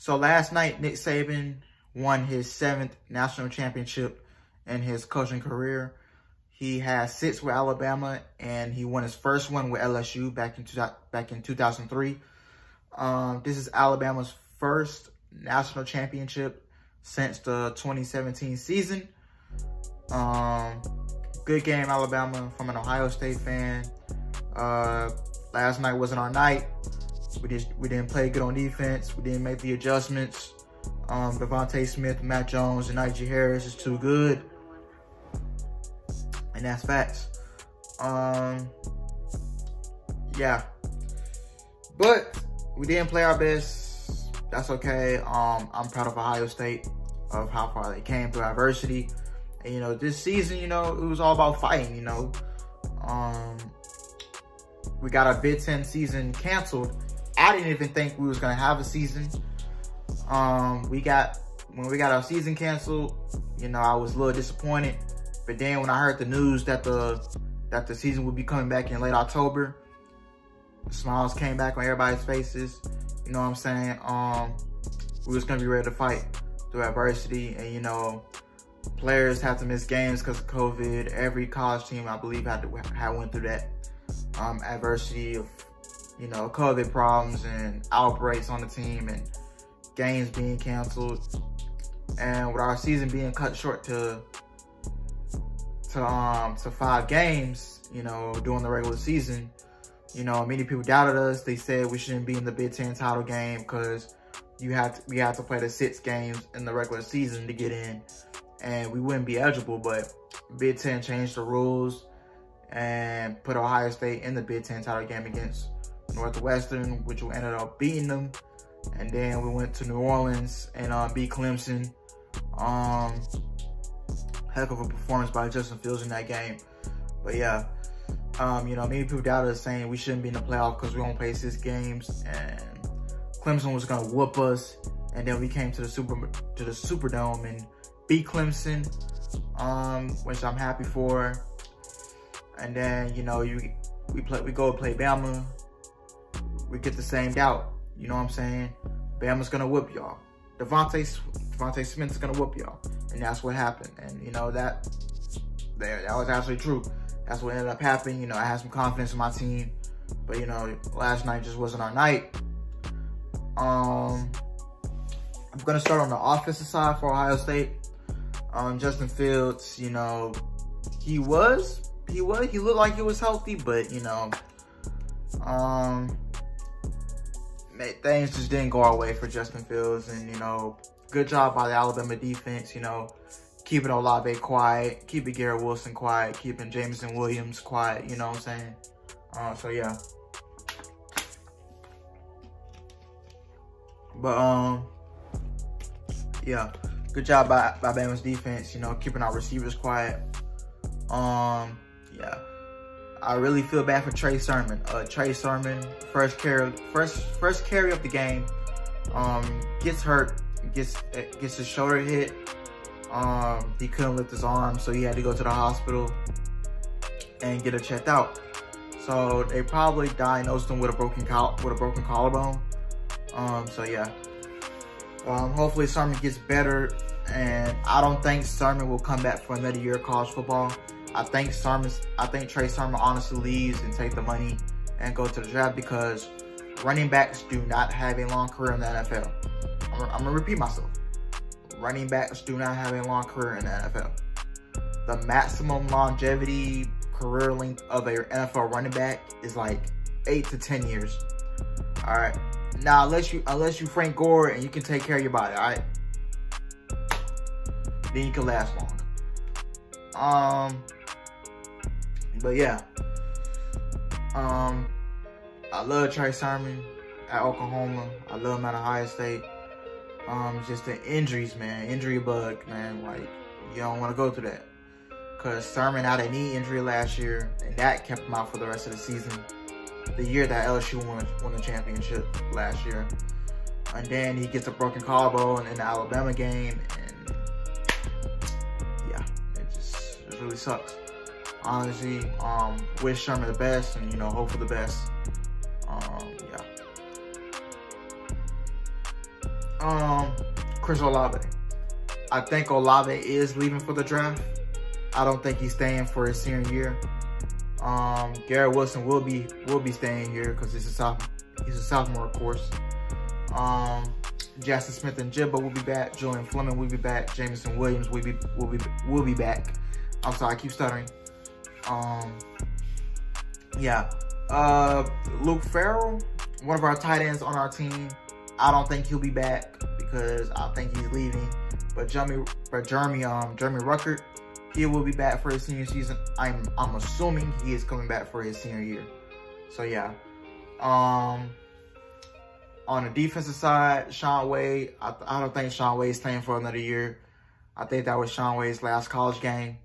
So last night, Nick Saban won his 7th national championship in his coaching career. He has 6 with Alabama, and he won his first one with LSU back in 2003. This is Alabama's first national championship since the 2017 season. Good game, Alabama, from an Ohio State fan. Last night wasn't our night. We didn't play good on defense. We didn't make the adjustments. Devontae Smith, Matt Jones, and Najee Harris is too good. And that's facts. Yeah. But we didn't play our best. That's okay. I'm proud of Ohio State, of how far they came through adversity. And, you know, this season, you know, it was all about fighting, you know. We got our Big Ten season canceled. I didn't even think we was going to have a season. When we got our season canceled, you know, I was a little disappointed. But then when I heard the news that the season would be coming back in late October, smiles came back on everybody's faces. You know what I'm saying? We was going to be ready to fight through adversity. And, you know, players have to miss games because of COVID. Every college team, I believe, had went through that adversity of, you know, COVID problems and outbreaks on the team and games being canceled. And with our season being cut short to 5 games, you know, during the regular season, you know, many people doubted us. They said we shouldn't be in the Big Ten title game because we had to play the 6 games in the regular season to get in, and we wouldn't be eligible. But Big Ten changed the rules and put Ohio State in the Big Ten title game against Northwestern, which we ended up beating them. And then we went to New Orleans and beat Clemson. Heck of a performance by Justin Fields in that game. But yeah, you know, many people doubted us, saying we shouldn't be in the playoff because we only played 6 games and Clemson was gonna whoop us. And then we came to the Superdome and beat Clemson, which I'm happy for. And then, you know, we go play Bama. We get the same doubt. You know what I'm saying? Bama's gonna whoop y'all. Devontae Smith is gonna whoop y'all, and that's what happened. And you know that was actually true. That's what ended up happening. You know, I had some confidence in my team, but you know, last night just wasn't our night. I'm gonna start on the offensive side for Ohio State. Justin Fields, you know, he looked like he was healthy, but you know, things just didn't go our way for Justin Fields. And, you know, good job by the Alabama defense, you know, keeping Olave quiet, keeping Garrett Wilson quiet, keeping Jameson Williams quiet, you know what I'm saying? So, yeah. But, yeah, good job by Bama's defense, you know, keeping our receivers quiet. Yeah. I really feel bad for Trey Sermon. Trey Sermon, first carry of the game, gets hurt, gets his shoulder hit. He couldn't lift his arm, so he had to go to the hospital and get it checked out. So they probably diagnosed him with a broken collarbone. So yeah. Hopefully Sermon gets better, and I don't think Sermon will come back for another year of college football. I think Trey Sermon honestly leaves and take the money and go to the draft, because running backs do not have a long career in the NFL. I'm gonna repeat myself. Running backs do not have a long career in the NFL. The maximum longevity career length of an NFL running back is like 8 to 10 years. All right. Now, unless you Frank Gore and you can take care of your body, all right, then you can last long. But yeah, I love Trey Sermon at Oklahoma. I love him at Ohio State. Just the injuries, man. Injury bug, man. Like, you don't want to go through that. Because Sermon had a knee injury last year, and that kept him out for the rest of the season. The year that LSU won the championship last year. And then he gets a broken collarbone in the Alabama game, and yeah, it really sucks. Honestly, wish Sherman the best, and you know, hope for the best. Yeah. Chris Olave. I think Olave is leaving for the draft. I don't think he's staying for his senior year. Garrett Wilson will be staying here because he's a sophomore, of course. Jackson Smith and Jibba will be back. Julian Fleming will be back. Jameson Williams will be back. I'm sorry, I keep stuttering. Yeah. Luke Farrell, one of our tight ends on our team. I don't think he'll be back because I think he's leaving. But Jeremy Ruckert, he will be back for his senior season. I'm assuming he is coming back for his senior year. So yeah. On the defensive side, Sean Wade, I don't think Sean Wade's staying for another year. I think that was Sean Wade's last college game.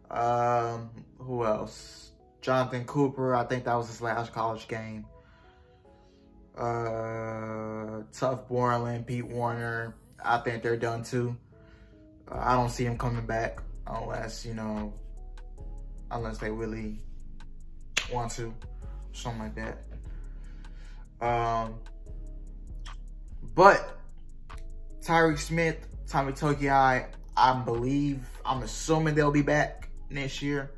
Who else? Jonathan Cooper, I think that was his last college game. Tuff Borland, Pete Warner, I think they're done too. I don't see him coming back unless, you know, unless they really want to, something like that. But Tyreek Smith, Tommy Togiai, I'm assuming they'll be back next year.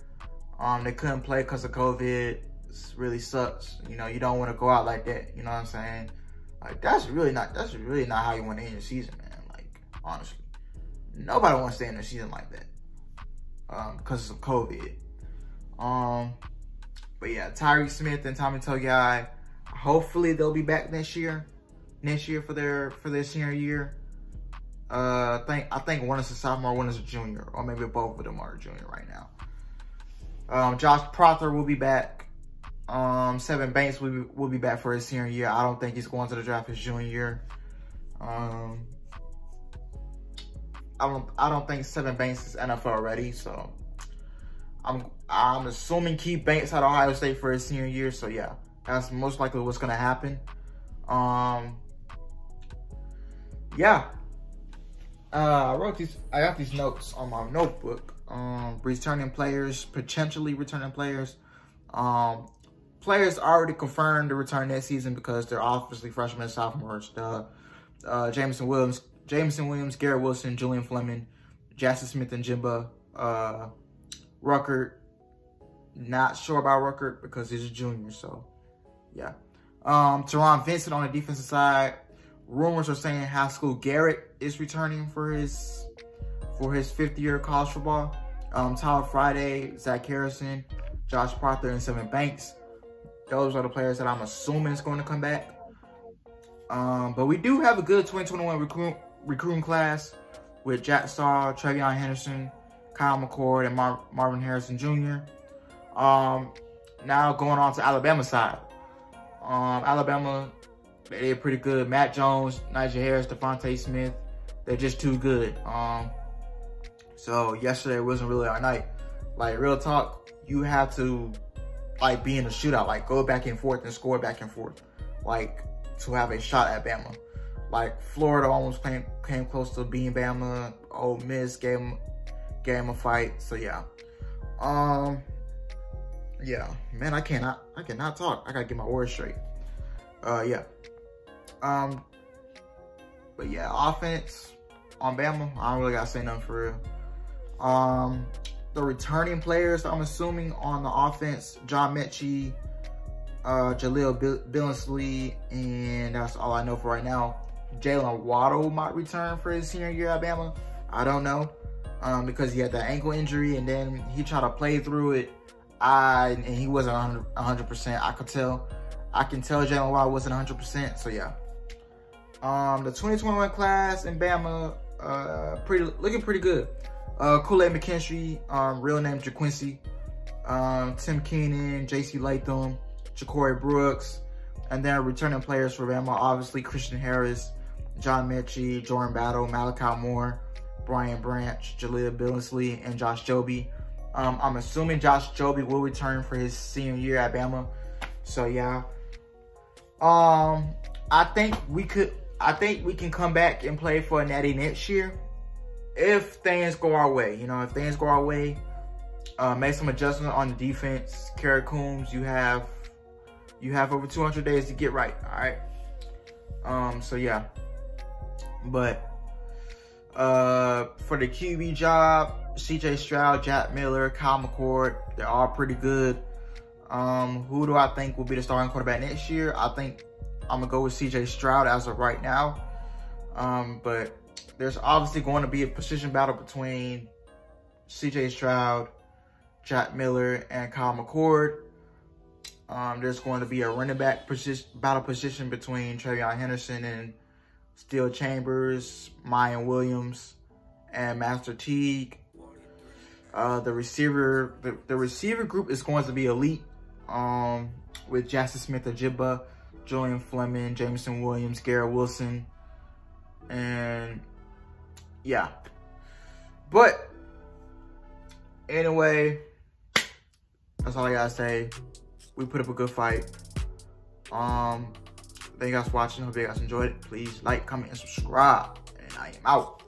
They couldn't play because of COVID. It really sucks. You know, you don't want to go out like that. You know what I'm saying? Like, that's really not how you want to end your season, man. Like, honestly, nobody wants to end their season like that because of COVID. But yeah, Tyreek Smith and Tommy Togiai, hopefully they'll be back next year for their senior year. I think one is a sophomore, one is a junior, or maybe both of them are a junior right now. Josh Proctor will be back. Sevyn Banks will be back for his senior year. I don't think he's going to the draft his junior year. I don't think Sevyn Banks is NFL ready, so I'm assuming keep Banks at Ohio State for his senior year. So yeah, that's most likely what's gonna happen. Yeah. I got these notes on my notebook. Potentially returning players. Players already confirmed to return next season because they're obviously freshmen and sophomores. Jameson Williams, Garrett Wilson, Julian Fleming, Jackson Smith and Jimba, Ruckert. Not sure about Ruckert because he's a junior, so yeah. Teron Vincent on the defensive side. Rumors are saying Haskell Garrett is returning for his 5th year of college football. Tyler Friday, Zach Harrison, Josh Proctor, and Sevyn Banks. Those are the players that I'm assuming is going to come back. But we do have a good 2021 recruiting class with Jack Starr, Trevion Henderson, Kyle McCord, and Marvin Harrison Jr. Now going on to Alabama side. Alabama, they did pretty good. Matt Jones, Nigel Harris, Devontae Smith, they're just too good. So yesterday wasn't really our night. Like, real talk, you have to, like, be in a shootout. Like, go back and forth and score back and forth. Like, to have a shot at Bama. Like, Florida almost came close to beating Bama. Ole Miss gave him a fight. So, yeah. Yeah. Man, I cannot talk. I gotta get my words straight. Yeah. But, yeah, offense on Bama, I don't really gotta say nothing for real. The returning players, I'm assuming, on the offense, John Mechie, Jaleel Billingsley, and that's all I know for right now. Jalen Waddle might return for his senior year at Bama. I don't know, because he had that ankle injury, and then he tried to play through it, and he wasn't 100%. I can tell Jalen Waddle wasn't 100%, so yeah. The 2021 class in Bama, looking pretty good. Kool-Aid McKinstry, real name JaQuincy, Tim Keenan, J.C. Latham, Ja'Cory Brooks, and then returning players for Bama, obviously Christian Harris, John Mechie, Jordan Battle, Malachi Moore, Brian Branch, Jaleel Billingsley, and Josh Joby. I'm assuming Josh Joby will return for his senior year at Bama. So yeah. I think we can come back and play for a Natty next year. If things go our way, you know, if things go our way, make some adjustment on the defense. Kerry Coombs, you have over 200 days to get right, all right? So yeah. But for the QB job, CJ Stroud, Jack Miller, Kyle McCord, they're all pretty good. Who do I think will be the starting quarterback next year? I think I'm gonna go with CJ Stroud as of right now. But there's obviously going to be a position battle between CJ Stroud, Jack Miller, and Kyle McCord. There's going to be a running back battle position between Travion Henderson and Steele Chambers, Mayan Williams, and Master Teague. The receiver group is going to be elite. With Jackson Smith-Njigba, Julian Fleming, Jameson Williams, Garrett Wilson, and yeah. But anyway, that's all I gotta say. We put up a good fight. Thank you guys for watching. Hope you guys enjoyed it. Please like, comment, and subscribe. And I am out.